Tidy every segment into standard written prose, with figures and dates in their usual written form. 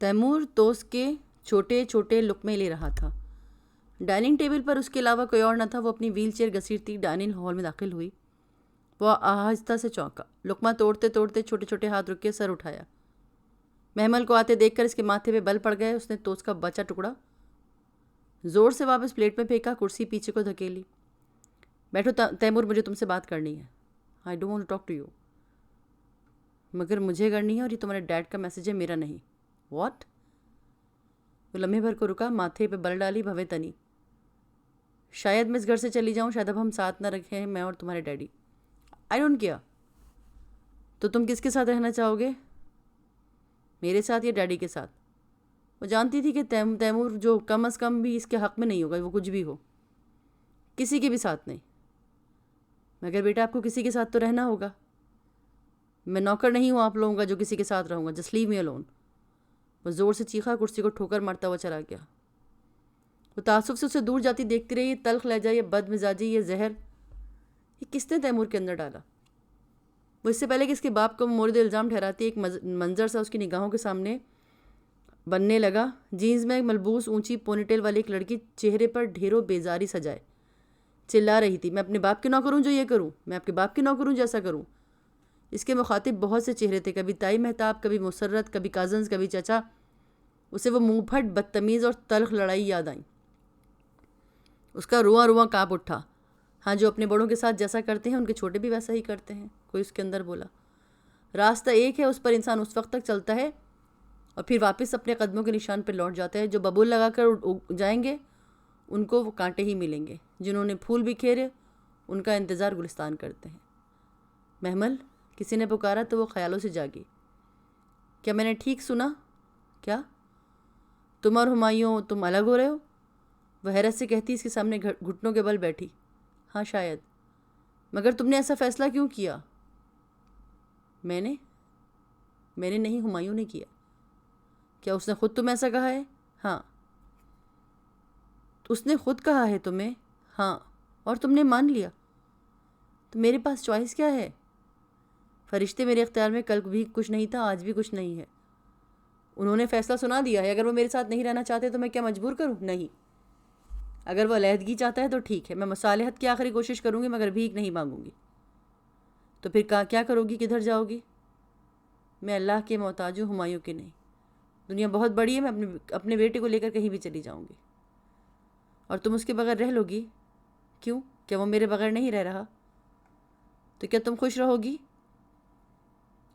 Timur توست کے چھوٹے چھوٹے لقمے لے رہا تھا۔ ڈائننگ ٹیبل پر اس کے علاوہ کوئی اور نہ تھا۔ وہ اپنی ویل چیئر گھسیٹتی ڈائننگ ہال میں داخل ہوئی۔ وہ آہستہ سے چونکا، لقمہ توڑتے توڑتے چھوٹے چھوٹے ہاتھ رک کے سر اٹھایا۔ محمل کو آتے دیکھ کر اس کے ماتھے پہ بل پڑ گئے۔ اس نے توست کا بچا ٹکڑا زور سے واپس پلیٹ میں پھینکا، کرسی پیچھے کو دھکیلی۔ بیٹھو تیمور، مجھے تم سے بات کرنی ہے۔ I don't want to talk to you. مگر مجھے کرنی ہے، اور یہ تمہارے ڈیڈ کا میسج ہے، میرا نہیں۔ واٹ؟ وہ لمحے بھر کو رکا، ماتھے پہ بل ڈالی، بھوے تنی۔ شاید میں اس گھر سے چلی جاؤں، شاید اب ہم ساتھ نہ رکھیں، میں اور تمہارے ڈیڈی۔ I don't care. تو تم کس کے ساتھ رہنا چاہو گے؟ میرے ساتھ یا ڈیڈی کے ساتھ؟ وہ جانتی تھی کہ تیمور جو کم از کم بھی اس کے حق میں نہیں ہوگا، وہ کچھ بھی ہو، کسی کے بھی ساتھ نہیں۔ مگر بیٹا، آپ کو کسی کے ساتھ تو رہنا ہوگا۔ میں نوکر نہیں ہوں آپ لوگوں کا جو کسی کے ساتھ رہوں گا۔ Just leave me alone. وہ زور سے چیخا، کرسی کو ٹھوکر مارتا ہوا چلا گیا۔ وہ تعصب سے اسے دور جاتی دیکھتی رہی۔ یہ تلخ لہجہ، یہ بد مزاجی، یہ زہر، یہ کس نے تیمور کے اندر ڈالا؟ وہ اس سے پہلے کہ اس کے باپ کو مورد الزام ٹھہراتی، ایک منظر سا اس کی نگاہوں کے سامنے بننے لگا۔ جینز میں ملبوس اونچی پونی ٹیل والی ایک لڑکی چہرے پر ڈھیروں بیزاری سجائے چلا رہی تھی، میں اپنے باپ کے نوکر ہوں جو یہ کروں، میں آپ کے باپ کے نوکر ہوں جو ایسا کروں۔ اس کے مخاطب بہت سے چہرے تھے، کبھی تائی مہتاب، کبھی مسرت، کبھی کازنز، کبھی چچا۔ اسے وہ منہ پھٹ بدتمیز اور تلخ لڑائی یاد آئیں۔ اس کا رواں رواں کانپ اٹھا۔ ہاں، جو اپنے بڑوں کے ساتھ جیسا کرتے ہیں ان کے چھوٹے بھی ویسا ہی کرتے ہیں، کوئی اس کے اندر بولا۔ راستہ ایک ہے، اس پر انسان اس وقت تک چلتا ہے اور پھر واپس اپنے قدموں کے نشان پہ لوٹ جاتا ہے۔ جو ببول لگا کر جائیں گے ان کو وہ کانٹے ہی ملیں گے، جنہوں نے پھول بکھیرے ان کا انتظار گلستان کرتے ہیں۔ محمل، کسی نے پکارا تو وہ خیالوں سے جاگی۔ کیا میں نے ٹھیک سنا؟ کیا تم اور ہمایوں تم الگ ہو رہے ہو؟ وہ حیرت سے کہتی اس کے سامنے گھٹنوں کے بل بیٹھی۔ ہاں شاید۔ مگر تم نے ایسا فیصلہ کیوں کیا؟ میں نے نہیں، ہمایوں نے کیا۔ کیا اس نے خود تمہیں ایسا کہا ہے؟ ہاں۔ اس نے خود کہا ہے تمہیں؟ ہاں۔ اور تم نے مان لیا؟ تو میرے پاس چوائس کیا ہے؟ فرشتے میرے اختیار میں کل بھی کچھ نہیں تھا، آج بھی کچھ نہیں ہے۔ انہوں نے فیصلہ سنا دیا ہے۔ اگر وہ میرے ساتھ نہیں رہنا چاہتے تو میں کیا مجبور کروں؟ نہیں۔ اگر وہ علیحدگی چاہتا ہے تو ٹھیک ہے، میں مصالحت کی آخری کوشش کروں گی، مگر بھیک نہیں مانگوں گی۔ تو پھر کیا کرو گی؟ کدھر جاؤ گی؟ میں اللہ کے محتاج ہوں، ہمایوں کے نہیں۔ دنیا بہت بڑی ہے، میں اپنے بیٹے کو لے کر کہیں بھی چلی جاؤں گی۔ اور تم اس کے بغیر رہ لو گی؟ کیوں؟ کیا وہ میرے بغیر نہیں رہ رہا؟ تو کیا تم خوش رہو گی؟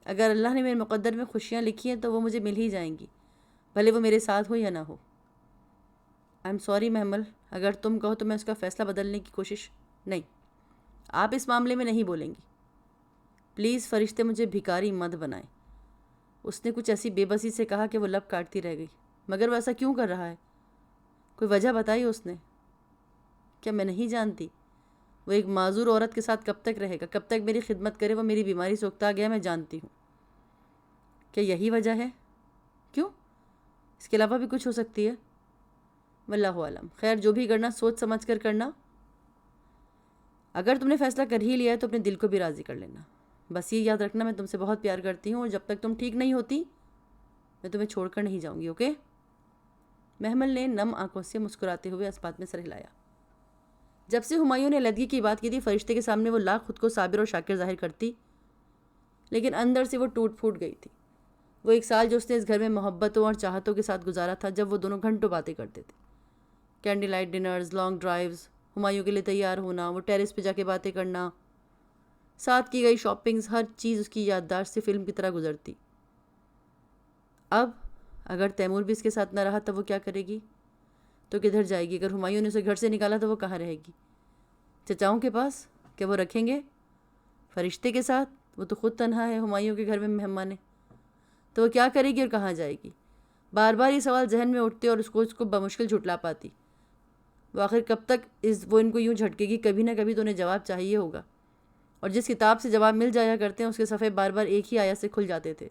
اگر اللہ نے میرے مقدر میں خوشیاں لکھی ہیں تو وہ مجھے مل ہی جائیں گی، بھلے وہ میرے ساتھ ہو یا نہ ہو۔ آئی ایم سوری محمل، اگر تم کہو تو میں اس کا فیصلہ بدلنے کی کوشش نہیں۔ آپ اس معاملے میں نہیں بولیں گی۔ پلیز فرشتے مجھے بھکاری مت بنائیں۔ اس نے کچھ ایسی بے بسی سے کہا کہ وہ لب کاٹتی رہ گئی۔ مگر وہ ایسا کیوں کر رہا ہے؟ کوئی وجہ بتائی اس نے؟ کیا میں نہیں جانتی؟ وہ ایک معذور عورت کے ساتھ کب تک رہے گا؟ کب تک میری خدمت کرے؟ وہ میری بیماری سے اکتا گیا، میں جانتی ہوں۔ کیا یہی وجہ ہے؟ کیوں؟ اس کے علاوہ بھی کچھ ہو سکتی ہے۔ واللہ عالم۔ خیر، جو بھی کرنا سوچ سمجھ کر کرنا۔ اگر تم نے فیصلہ کر ہی لیا ہے تو اپنے دل کو بھی راضی کر لینا۔ بس یہ یاد رکھنا، میں تم سے بہت پیار کرتی ہوں، اور جب تک تم ٹھیک نہیں ہوتی میں تمہیں چھوڑ کر نہیں جاؤں گی، اوکے؟ محمل نے نم آنکھوں سے مسکراتے ہوئے اس بات میں سر ہلایا۔ جب سے ہمایوں نے علیحدگی کی بات کی تھی، فرشتے کے سامنے وہ لاکھ خود کو صابر اور شاکر ظاہر کرتی، لیکن اندر سے وہ ٹوٹ پھوٹ گئی تھی۔ وہ ایک سال جو اس نے اس گھر میں محبتوں اور چاہتوں کے ساتھ گزارا تھا، جب وہ دونوں گھنٹوں باتیں کرتے تھے، candy light dinners, long drives, Humayun کے لیے تیار ہونا، وہ ٹیرس پہ جا کے باتیں کرنا، ساتھ کی گئی شاپنگز، ہر چیز اس کی یادداشت سے فلم کی طرح گزرتی۔ اب اگر تیمور بھی اس کے ساتھ نہ رہا تو وہ کیا کرے گی؟ تو کدھر جائے گی؟ اگر ہمایوں نے اسے گھر سے نکالا تو وہ کہاں رہے گی؟ چچاؤں کے پاس؟ کیا وہ رکھیں گے؟ فرشتے کے ساتھ؟ وہ تو خود تنہا ہے ہمایوں کے گھر میں مہمان ہے، تو وہ کیا کرے گی اور کہاں جائے گی؟ بار بار یہ سوال ذہن میں اٹھتے اور اس کو بمشکل جھٹلا پاتی۔ وہ آخر کب تک وہ ان کو یوں جھٹکے گی؟ کبھی نہ کبھی تو انہیں جواب چاہیے ہوگا، اور جس کتاب سے جواب مل جایا کرتے ہیں اس کے صفحے بار بار ایک ہی آیت سے کھل جاتے تھے،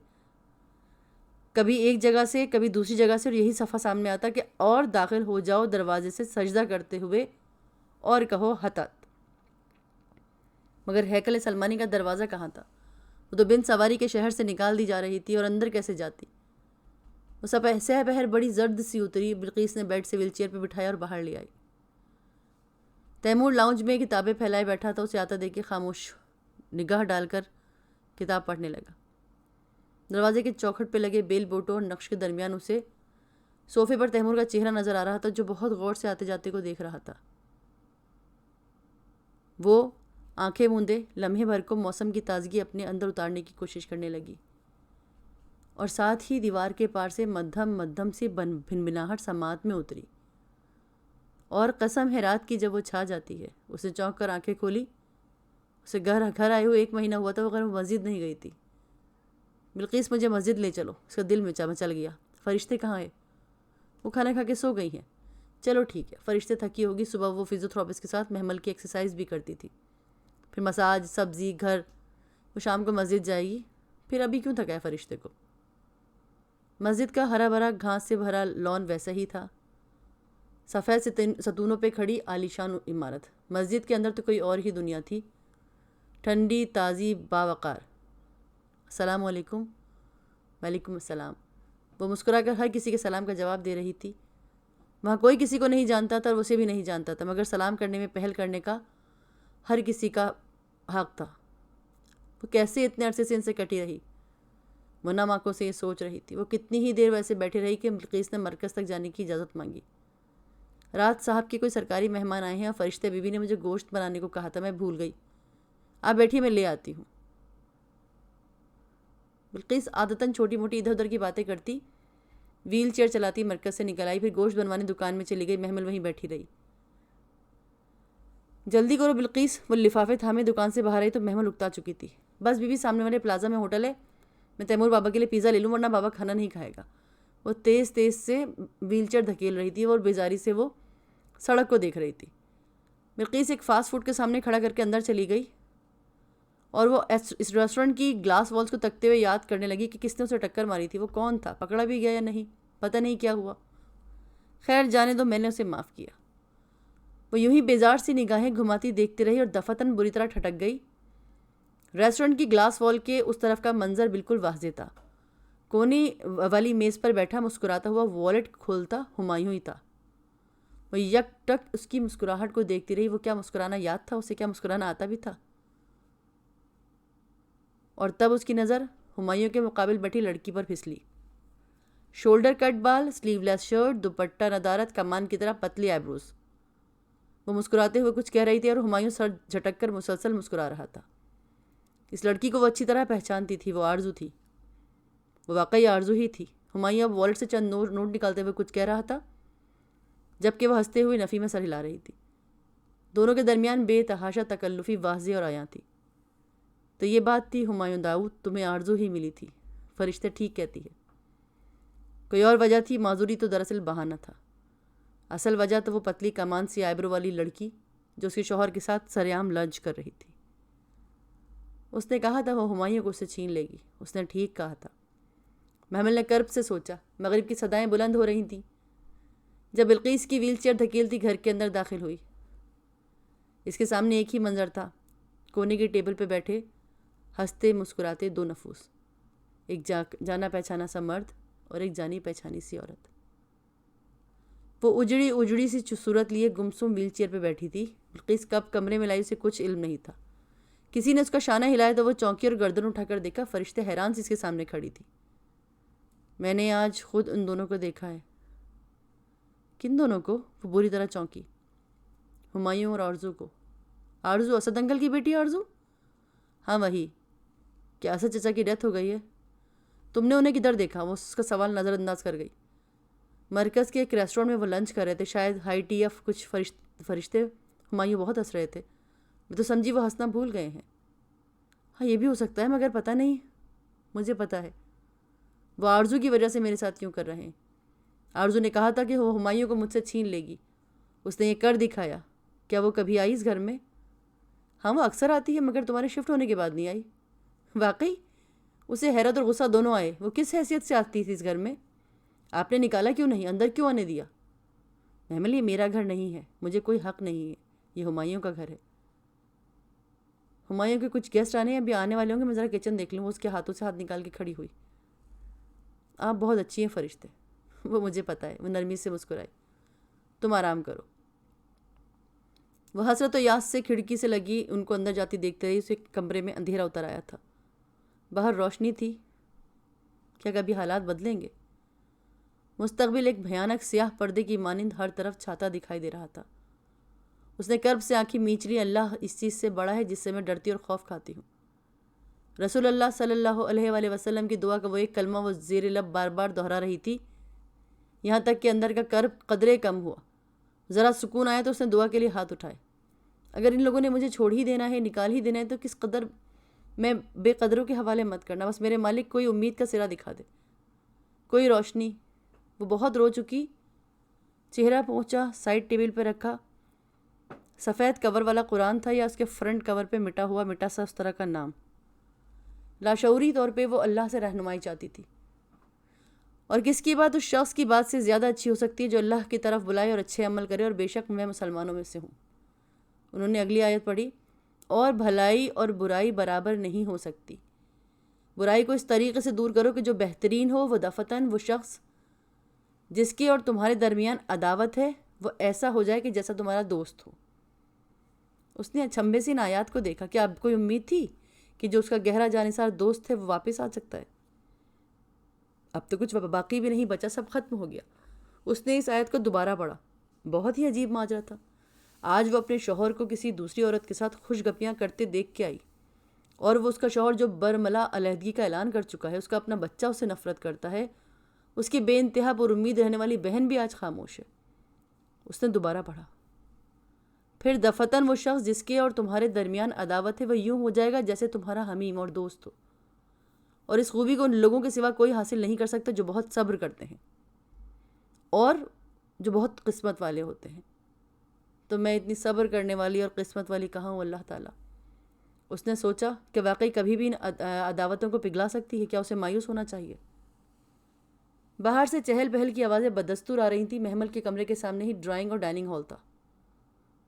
کبھی ایک جگہ سے کبھی دوسری جگہ سے، اور یہی صفحہ سامنے آتا کہ اور داخل ہو جاؤ دروازے سے سجدہ کرتے ہوئے اور کہو حتت۔ مگر ہیکل سلمانی کا دروازہ کہاں تھا؟ وہ تو بن سواری کے شہر سے نکال دی جا رہی تھی، اور اندر کیسے جاتی؟ وہ سہ بہر بڑی زرد سی اتری، بلقیس نے بیڈ سے ویل چیئر پہ بٹھایا اور باہر لے آئی۔ تیمور لاؤنج میں کتابیں پھیلائے بیٹھا تھا، اسے آتا دیکھ کے خاموش نگاہ ڈال کر کتاب پڑھنے لگا۔ دروازے کے چوکھٹ پہ لگے بیل بوٹوں اور نقش کے درمیان اسے صوفے پر تیمور کا چہرہ نظر آ رہا تھا، جو بہت غور سے آتے جاتے کو دیکھ رہا تھا۔ وہ آنکھیں موندے لمحے بھر کو موسم کی تازگی اپنے اندر اتارنے کی کوشش کرنے لگی، اور ساتھ ہی دیوار کے پار سے مدھم مدھم سی بھنبھناہٹ سماعت میں اتری، اور قسم ہے رات کی جب وہ چھا جاتی ہے۔ اسے چونک کر آنکھیں کھولی۔ اسے گھر آئے ہوئے 1 مہینہ ہوا تھا، وہ مسجد نہیں گئی تھی۔ بلقیس مجھے مسجد لے چلو، اس کا دل میں مچل گیا۔ فرشتے کہاں ہیں؟ وہ کھانا کھا کے سو گئی ہیں۔ چلو ٹھیک ہے، فرشتے تھکی ہوگی، صبح وہ فزیوتھراپسٹ کے ساتھ محمل کی ایکسرسائز بھی کرتی تھی، پھر مساج، سبزی، گھر۔ وہ شام کو مسجد جائے گی، پھر ابھی کیوں تھکا ہے فرشتے کو؟ مسجد کا ہرا بھرا گھاس سے بھرا لان ویسا ہی تھا، سفید ستونوں پہ کھڑی عالیشان عمارت۔ مسجد کے اندر تو کوئی اور ہی دنیا تھی، ٹھنڈی، تازی، باوقار۔ السلام علیکم۔ وعلیکم السلام۔ وہ مسکرا کر ہر کسی کے سلام کا جواب دے رہی تھی۔ وہاں کوئی کسی کو نہیں جانتا تھا اور اسے بھی نہیں جانتا تھا، مگر سلام کرنے میں پہل کرنے کا ہر کسی کا حق تھا۔ وہ کیسے اتنے عرصے سے ان سے کٹی رہی؟ وہ نم آنکھوں سے یہ سوچ رہی تھی۔ وہ کتنی ہی دیر ویسے بیٹھی رہی کہ بلقیس نے مرکز تک جانے کی اجازت مانگی۔ رات صاحب کے کوئی سرکاری مہمان آئے ہیں اور فرشتے بیوی نے مجھے گوشت بنانے کو کہا تھا، میں بھول گئی۔ آپ بیٹھیے، میں لے آتی ہوں۔ بلقیس عادتاً چھوٹی موٹی ادھر ادھر کی باتیں کرتی، ویل چیئر چلاتی مرکز سے نکل آئی، پھر گوشت بنوانے دکان میں چلی گئی۔ محمل وہیں بیٹھی رہی۔ جلدی کرو بلقیس، وہ لفافے تھامے دکان سے باہر آئی تو محمل اکتا چکی تھی۔ بس بیوی، سامنے والے پلازا میں ہوٹل ہے، میں تیمور بابا کے لیے پیزا لے لوں، ورنہ بابا کھانا نہیں کھائے گا۔ وہ تیز سے ویل چیئر دھکیل رہی تھی اور بیزاری سے وہ سڑک کو دیکھ رہی تھی۔ بلقیس ایک فاسٹ فوڈ کے سامنے کھڑا کر کے اندر چلی گئی، اور وہ اس ریسٹورنٹ کی گلاس والز کو تکتے ہوئے یاد کرنے لگی کہ کس نے اسے ٹکر ماری تھی، وہ کون تھا، پکڑا بھی گیا یا نہیں، پتہ نہیں کیا ہوا۔ خیر جانے دو، میں نے اسے معاف کیا۔ وہ یوں ہی بیزار سی نگاہیں گھماتی دیکھتی رہی اور دفتن بری طرح ٹھٹک گئی۔ ریسٹورنٹ کی گلاس وال کے اس طرف کا منظر بالکل واضح تھا۔ کونے والی میز پر بیٹھا مسکراتا ہوا والیٹ کھولتا ہمایوں ہی تھا۔ وہ یک ٹک اس کی مسکراہٹ کو دیکھتی رہی۔ وہ کیا مسکرانا یاد تھا؟ اسے کیا مسکرانا آتا بھی تھا؟ اور تب اس کی نظر ہمایوں کے مقابل بیٹھی لڑکی پر پھسلی۔ شولڈر کٹ بال، سلیو لیس شرٹ، دوپٹہ ندارت، کمان کی طرح پتلی آئیبروز۔ وہ مسکراتے ہوئے کچھ کہہ رہی تھی اور ہمایوں سر جھٹک کر مسلسل مسکرا رہا تھا۔ اس لڑکی کو وہ اچھی طرح پہچانتی تھی، وہ آرزو تھی، وہ واقعی آرزو ہی تھی۔ ہمایوں اب والیٹ سے چند نوٹ نکالتے ہوئے کچھ کہہ رہا تھا، جبکہ وہ ہنستے ہوئے نفی میں سر ہلا رہی تھی۔ دونوں کے درمیان بے تحاشا تکلفی واضح اور عیاں تھی۔ تو یہ بات تھی ہمایوں داؤد، تمہیں آرزو ہی ملی تھی، فرشتے ٹھیک کہتی ہے۔ کوئی اور وجہ تھی، معذوری تو دراصل بہانہ تھا۔ اصل وجہ تو وہ پتلی کمان سی آئیبرو والی لڑکی جو اس کے شوہر کے ساتھ سریعام لنچ کر رہی تھی۔ اس نے کہا تھا وہ ہمایوں کو اس سے چھین لے گی، اس نے ٹھیک کہا تھا۔ محمل نے کرب سے سوچا۔ مغرب کی صدائیں بلند ہو رہی تھیں جب بلقیس کی ویل چیئر دھکیلتی گھر کے اندر داخل ہوئی۔ اس کے سامنے ایک ہی منظر تھا، کونے کی ٹیبل پہ بیٹھے ہنستے مسکراتے 2 نفوس، ایک جانا پہچانا سا مرد اور ایک جانی پہچانی سی عورت۔ وہ اجڑی سی صورت لیے گمسم ویل چیئر پہ بیٹھی تھی۔ بلقیس کب کمرے میں لائی اسے کچھ علم نہیں تھا۔ کسی نے اس کا شانہ ہلایا تو وہ چونکی اور گردن اٹھا کر دیکھا، فرشتے حیران سے اس کے سامنے کھڑی تھی۔ میں نے آج خود ان دونوں کو دیکھا ہے۔ کن دونوں کو؟ وہ بری طرح چونکی۔ ہمایوں اور آرزو کو۔ آرزو؟ اسد انکل کی بیٹی آرزو؟ ہاں وہی۔ کیا اسد چچا کی ڈیتھ ہو گئی ہے؟ تم نے انہیں کدھر دیکھا؟ وہ اس کا سوال نظر انداز کر گئی۔ مرکز کے ایک ریسٹورینٹ میں وہ لنچ کر رہے تھے، شاید ہائی ٹی ایف کچھ فرشتے۔ ہمایوں بہت ہنس رہے تھے۔ میں تو سمجھی وہ ہنسنا بھول گئے ہیں۔ ہاں یہ بھی ہو سکتا ہے، مگر پتہ نہیں۔ مجھے پتہ ہے، وہ آرزو کی وجہ سے میرے ساتھ یوں کر رہے ہیں۔ آرزو نے کہا تھا کہ وہ ہمایوں کو مجھ سے چھین لے گی، اس نے یہ کر دکھایا۔ کیا وہ کبھی آئی اس گھر میں؟ ہاں وہ اکثر آتی ہے، مگر تمہارے شفٹ ہونے کے بعد نہیں آئی۔ واقعی؟ اسے حیرت اور غصہ دونوں آئے۔ وہ کس حیثیت سے آتی تھی اس گھر میں؟ آپ نے نکالا کیوں نہیں؟ اندر کیوں آنے دیا؟ محمل یہ میرا گھر نہیں ہے، مجھے کوئی حق نہیں ہے، یہ ہمایوں کا گھر ہے۔ ہمایوں کے کچھ گیسٹ آنے ہیں، ابھی آنے والے ہوں گے، میں ذرا کچن دیکھ لوں۔ وہ اس کے ہاتھوں سے ہاتھ نکال کے کھڑی ہوئی۔ آپ بہت اچھی ہیں فرشتے. وہ مجھے پتہ ہے. وہ نرمی سے مسکرائی. تم آرام کرو. وہ حسرت و یاس سے کھڑکی سے لگی ان کو اندر جاتی دیکھتے رہی. اسے کمرے میں اندھیرا اتر آیا تھا. باہر روشنی تھی. کیا کبھی حالات بدلیں گے؟ مستقبل ایک بھیانک سیاہ پردے کی مانند ہر طرف چھاتا دکھائی دے رہا تھا. اس نے کرب سے آنکھیں میچ لی. اللہ اس چیز سے بڑا ہے جس سے میں ڈرتی اور خوف کھاتی ہوں. رسول اللہ صلی اللہ علیہ وآلہ وسلم کی دعا کا وہ ایک کلمہ وہ زیر لب بار بار دہرا رہی تھی، یہاں تک کہ اندر کا کرب قدرے کم ہوا. ذرا سکون آیا تو اس نے دعا کے لیے ہاتھ اٹھائے. اگر ان لوگوں نے مجھے چھوڑ ہی دینا ہے، نکال ہی دینا ہے، تو کس قدر میں بے قدروں کے حوالے مت کرنا. بس میرے مالک کوئی امید کا سرا دکھا دے، کوئی روشنی. وہ بہت رو چکی. چہرہ پہنچا سائڈ ٹیبل پہ رکھا. سفید کور والا قرآن تھا یا اس کے فرنٹ کور پہ مٹا ہوا مٹا سا اس طرح کا نام. لاشعوری طور پہ وہ اللہ سے رہنمائی چاہتی تھی. اور کس کی بات اس شخص کی بات سے زیادہ اچھی ہو سکتی ہے جو اللہ کی طرف بلائے اور اچھے عمل کرے، اور بے شک میں مسلمانوں میں سے ہوں. انہوں نے اگلی آیت پڑھی، اور بھلائی اور برائی برابر نہیں ہو سکتی. برائی کو اس طریقے سے دور کرو کہ جو بہترین ہو. وہ دفتن وہ شخص جس کے اور تمہارے درمیان عداوت ہے وہ ایسا ہو جائے کہ جیسا تمہارا دوست ہو. اس نے اچھمبے سے ان آیات کو دیکھا. کیا اب کوئی امید تھی کہ جو اس کا گہرا جانثار دوست ہے وہ واپس آ سکتا ہے؟ اب تو کچھ باقی بھی نہیں بچا، سب ختم ہو گیا. اس نے اس آیت کو دوبارہ پڑھا. بہت ہی عجیب ماجرا تھا. آج وہ اپنے شوہر کو کسی دوسری عورت کے ساتھ خوش گپیاں کرتے دیکھ کے آئی، اور وہ اس کا شوہر جو برملا علیحدگی کا اعلان کر چکا ہے، اس کا اپنا بچہ اس سے نفرت کرتا ہے، اس کی بے انتہا پر امید رہنے والی بہن بھی آج خاموش ہے. اس نے دوبارہ پڑھا. پھر دفتن وہ شخص جس کے اور تمہارے درمیان عداوت ہے وہ یوں ہو جائے گا جیسے تمہارا حمیم اور دوست ہو. اور اس خوبی کو ان لوگوں کے سوا کوئی حاصل نہیں کر سکتا جو بہت صبر کرتے ہیں اور جو بہت قسمت والے ہوتے ہیں. تو میں اتنی صبر کرنے والی اور قسمت والی کہاں ہوں اللہ تعالیٰ. اس نے سوچا کہ واقعی کبھی بھی ان عداوتوں کو پگھلا سکتی ہے. کیا اسے مایوس ہونا چاہیے؟ باہر سے چہل پہل کی آوازیں بدستور آ رہی تھیں. محمل کے کمرے کے سامنے ہی ڈرائنگ اور ڈائننگ ہال تھا.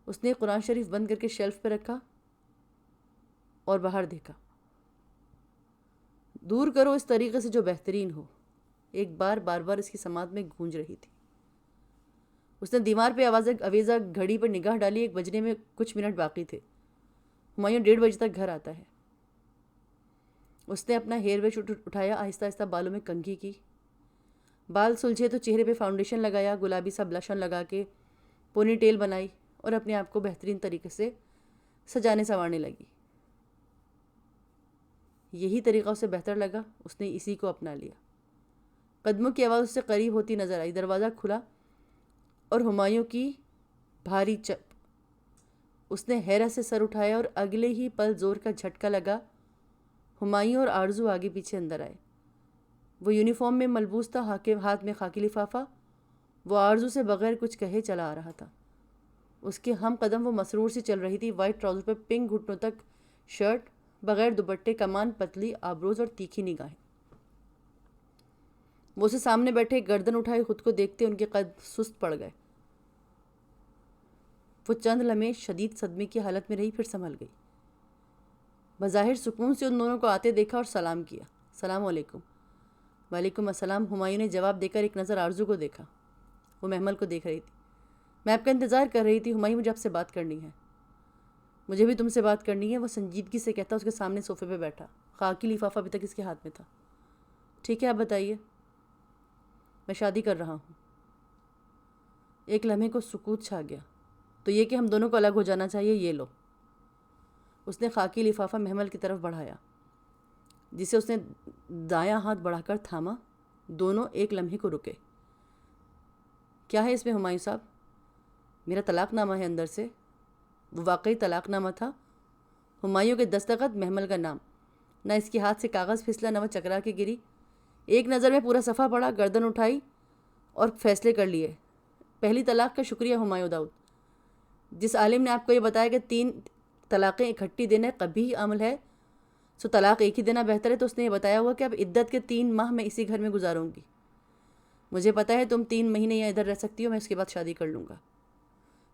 اس نے قرآن شریف بند کر کے شیلف پہ رکھا اور باہر دیکھا. دور کرو اس طریقے سے جو بہترین ہو. ایک بار بار اس کی سماعت میں گونج رہی تھی. اس نے دیوار پہ آویزہ گھڑی پر نگاہ ڈالی. 1 بجنے میں کچھ منٹ باقی تھے. ہمایوں 1:30 بجے تک گھر آتا ہے. اس نے اپنا ہیئر ویش اٹھایا. آہستہ آہستہ بالوں میں کنگھی کی. بال سلجھے تو چہرے پہ فاؤنڈیشن لگایا. گلابی سا بلشن لگا کے پونی ٹیل بنائی اور اپنے آپ کو بہترین طریقے سے سجانے سنوارنے لگی. یہی طریقہ اسے بہتر لگا. اس نے اسی کو اپنا لیا. قدموں کی آواز اس سے قریب ہوتی نظر آئی. دروازہ کھلا اور ہمایوں کی بھاری چپ. اس نے حیرت سے سر اٹھایا اور اگلے ہی پل زور کا جھٹکا لگا. ہمایوں اور آرزو آگے پیچھے اندر آئے. وہ یونیفارم میں ملبوس تھا، ہاتھ میں خاکی لفافہ. وہ آرزو سے بغیر کچھ کہے چلا آ رہا تھا. اس کے ہم قدم وہ مسرور سی چل رہی تھی. وائٹ ٹراؤزر پہ پنک گھٹنوں تک شرٹ، بغیر دوپٹے، کمان پتلی آبروز اور تیکھی نگاہیں. وہ اسے سامنے بیٹھے گردن اٹھائے خود کو دیکھتے ان کے قد سست پڑ گئے. وہ چند لمحے شدید صدمے کی حالت میں رہی، پھر سنبھل گئی. بظاہر سکون سے ان دونوں کو آتے دیکھا اور سلام کیا. السلام علیکم. وعلیکم السلام. ہمایوں نے جواب دے کر ایک نظر آرزو کو دیکھا. وہ محمل کو دیکھ رہی تھی. میں آپ کا انتظار کر رہی تھی ہمایوں، مجھے آپ سے بات کرنی ہے. مجھے بھی تم سے بات کرنی ہے، وہ سنجیدگی سے کہتا. اس کے سامنے صوفے پہ بیٹھا. خاکی لفافہ ابھی تک اس کے ہاتھ میں تھا. ٹھیک ہے آپ بتائیے. میں شادی کر رہا ہوں. ایک لمحے کو سکوت چھا گیا. تو یہ کہ ہم دونوں کو الگ ہو جانا چاہیے. یہ لو. اس نے خاکی لفافہ محمل کی طرف بڑھایا جسے اس نے دایاں ہاتھ بڑھا کر تھاما. دونوں ایک لمحے کو رکے. کیا ہے اس میں ہمایوں صاحب؟ میرا طلاق نامہ ہے اندر سے. وہ واقعی طلاق نامہ تھا. ہمایوں کے دستخط، محمل کا نام. نہ اس کے ہاتھ سے کاغذ پھسلا نہ وہ چکرا کے گری. ایک نظر میں پورا صفحہ پڑھا، گردن اٹھائی اور فیصلے کر لیے. پہلی طلاق کا شکریہ ہمایوں داؤد. جس عالم نے آپ کو یہ بتایا کہ 3 طلاقیں اکٹھی دینا قبیح عمل ہے، سو طلاق ایک ہی دینا بہتر ہے، تو اس نے یہ بتایا ہوا کہ اب عدت کے 3 ماہ میں اسی گھر میں گزاروں گی. مجھے پتہ ہے تم 3 مہینے یہاں ادھر رہ سکتی ہو، میں اس کے بعد شادی کر لوں گا.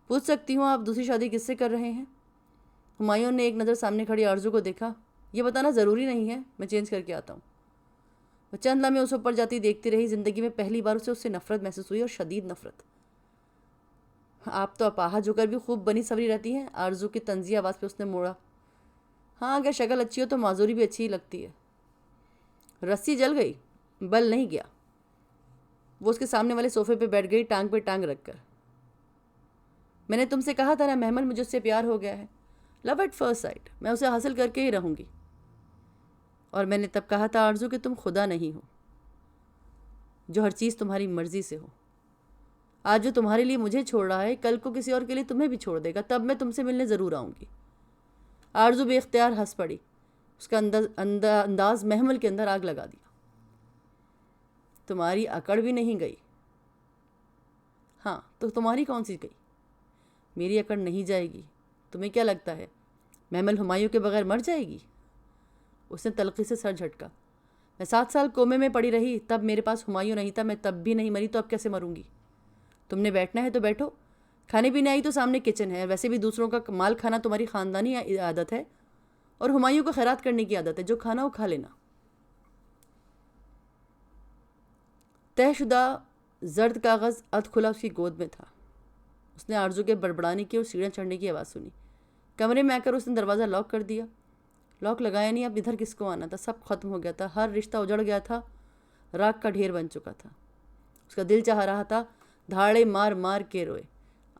پوچھ سکتی ہوں آپ دوسری شادی کس سے کر رہے ہیں؟ ہمایوں نے ایک نظر سامنے کھڑی آرزو کو دیکھا. یہ بتانا ضروری نہیں ہے، میں چینج کر کے آتا ہوں. وہ چند لمحے اس اوپر جاتی دیکھتی رہی. زندگی میں پہلی بار اسے نفرت محسوس ہوئی، اور شدید نفرت. آپ تو اپاہج ہو کر بھی خوب بنی سوری رہتی ہیں. آرزو کی طنزیہ آواز پہ اس نے موڑا. ہاں اگر شکل اچھی ہو تو معذوری بھی اچھی ہی لگتی ہے. رسی جل گئی، بل نہیں گیا. وہ اس کے سامنے والے صوفے پہ بیٹھ گئی، ٹانگ پہ ٹانگ رکھ کر. میں نے تم سے کہا تھا نا محمل، مجھے اس سے پیار ہو گیا ہے. لو ایٹ فرسٹ سائٹ، میں اسے حاصل کر کے ہی رہوں گی. اور میں نے تب کہا تھا آرزو کہ تم خدا نہیں ہو جو ہر چیز تمہاری مرضی سے ہو. آج جو تمہارے لیے مجھے چھوڑ رہا ہے، کل کو کسی اور کے لیے تمہیں بھی چھوڑ دے گا. تب میں تم سے ملنے ضرور آؤں گی. آرزو بے اختیار ہنس پڑی. اس کا انداز محمل کے اندر آگ لگا دیا. تمہاری اکڑ بھی نہیں گئی. ہاں تو تمہاری کون سی گئی؟ میری اکڑ نہیں جائے گی. تمہیں کیا لگتا ہے محمل ہمایوں کے بغیر مر جائے گی؟ اس نے تلخی سے سر جھٹکا. میں 7 سال کومے میں پڑی رہی، تب میرے پاس ہمایوں نہیں تھا. میں تب بھی نہیں مری تو اب کیسے مروں گی؟ تم نے بیٹھنا ہے تو بیٹھو. کھانے پینے آئی تو سامنے کچن ہے. ویسے بھی دوسروں کا مال کھانا تمہاری خاندانی عادت ہے، اور ہمایوں کو خیرات کرنے کی عادت ہے. جو کھانا وہ کھا لینا. طے شدہ زرد کاغذ ادھ کھلا اس کی گود میں تھا. اس نے آرزو کے بڑبڑانے کی اور سیڑھیاں چڑھنے کی آواز سنی. کمرے میں آ کر اس نے دروازہ لاک کر دیا. لاک لگایا نہیں. اب ادھر کس کو آنا تھا؟ سب ختم ہو گیا تھا. ہر رشتہ اجڑ گیا تھا. راکھ کا ڈھیر بن چکا تھا. اس کا دل چاہ رہا تھا دھاڑے مار مار کے روئے.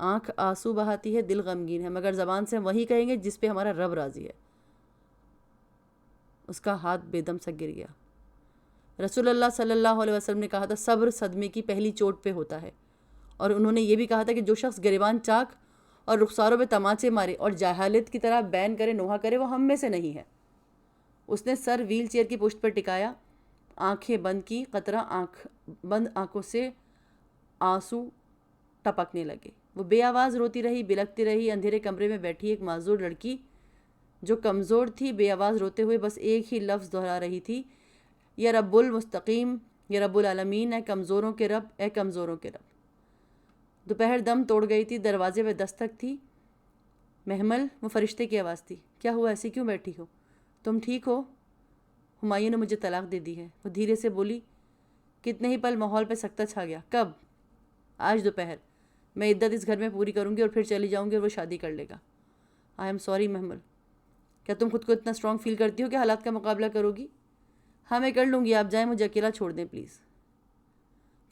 آنکھ آنسو بہاتی ہے، دل غمگین ہے، مگر زبان سے ہم وہی کہیں گے جس پہ ہمارا رب راضی ہے. اس کا ہاتھ بے دم سا گر گیا. رسول اللہ صلی اللہ علیہ وسلم نے کہا تھا صبر صدمے کی پہلی چوٹ پہ ہوتا ہے. اور انہوں نے یہ بھی کہا تھا کہ جو شخص گریبان چاک اور رخساروں پہ تماچے مارے اور جاہلیت کی طرح بین کرے، نوحہ کرے، وہ ہم میں سے نہیں ہے. اس نے سر ویل چیئر کی پشت پر ٹکایا، آنکھیں بند کی. قطرہ بند آنکھوں سے آنسو ٹپکنے لگے. وہ بے آواز روتی رہی، بلکتی رہی. اندھیرے کمرے میں بیٹھی ایک معذور لڑکی جو کمزور تھی، بے آواز روتے ہوئے بس ایک ہی لفظ دہرا رہی تھی، یا رب المستقیم، یا رب العالمین، اے کمزوروں کے رب، اے کمزوروں کے رب. دوپہر دم توڑ گئی تھی. دروازے پہ دستک تھی. محمل، وہ فرشتے کی آواز تھی. کیا ہوا؟ ایسی کیوں بیٹھی ہو؟ تم ٹھیک ہو؟ ہمایوں نے مجھے طلاق دے دی ہے. وہ دھیرے سے بولی. کتنے ہی پل ماحول پہ سکتہ چھا گیا. کب؟ آج دوپہر. میں عدت اس گھر میں پوری کروں گی اور پھر چلی جاؤں گی اور وہ شادی کر لے گا. آئی ایم سوری محمل. کیا تم خود کو اتنا اسٹرانگ فیل کرتی ہو کہ حالات کا مقابلہ کرو گی؟ ہاں میں کر لوں گی. آپ جائیں، مجھے اکیلا چھوڑ دیں پلیز.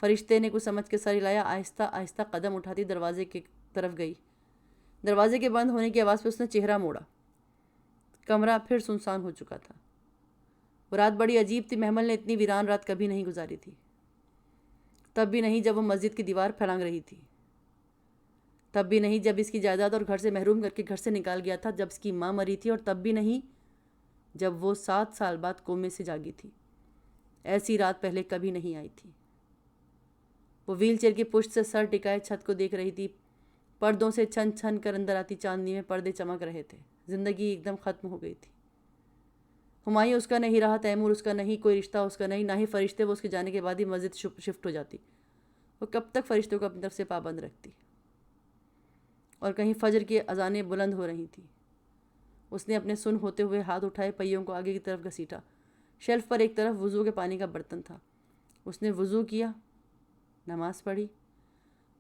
فرشتے نے کچھ سمجھ کے سر ہلایا. آہستہ آہستہ قدم اٹھاتی دروازے کی طرف گئی. دروازے کے بند ہونے کی آواز پہ اس نے چہرہ موڑا. کمرہ پھر سنسان ہو چکا تھا. وہ رات بڑی عجیب تھی. محمل نے اتنی ویران رات کبھی نہیں گزاری تھی. تب بھی نہیں جب وہ مسجد کی دیوار پھلانگ رہی تھی. تب بھی نہیں جب اس کی جائیداد اور گھر سے محروم کر کے گھر سے نکال گیا تھا. جب اس کی ماں مری تھی. اور تب بھی نہیں جب وہ 7 سال بعد کومے سے جاگی تھی. ایسی رات پہلے کبھی نہیں آئی تھی. وہ ویل چیئر کی پشت سے سر ٹکائے چھت کو دیکھ رہی تھی. پردوں سے چھن چھن کر اندر آتی چاندنی میں پردے چمک رہے تھے. زندگی ایک دم ختم ہو گئی تھی. ہمایوں اس کا نہیں رہا. تیمور اس کا نہیں. کوئی رشتہ اس کا نہیں. نہ ہی فرشتے. وہ اس کے جانے کے بعد ہی مسجد شفٹ ہو جاتی. وہ کب تک فرشتوں کو اپنی طرف سے پابند رکھتی؟ اور کہیں فجر کی اذانیں بلند ہو رہی تھیں. اس نے اپنے سن ہوتے ہوئے ہاتھ اٹھائے، پہیوں کو آگے کی طرف گھسیٹا. شیلف پر ایک طرف وضو کے پانی کا برتن تھا. اس نے وضو کیا، نماز پڑھی.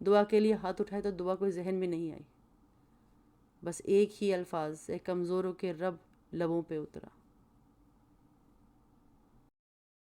دعا کے لیے ہاتھ اٹھائے تو دعا کوئی ذہن میں نہیں آئی. بس ایک ہی الفاظ، اے کمزوروں کے رب، لبوں پہ اترا.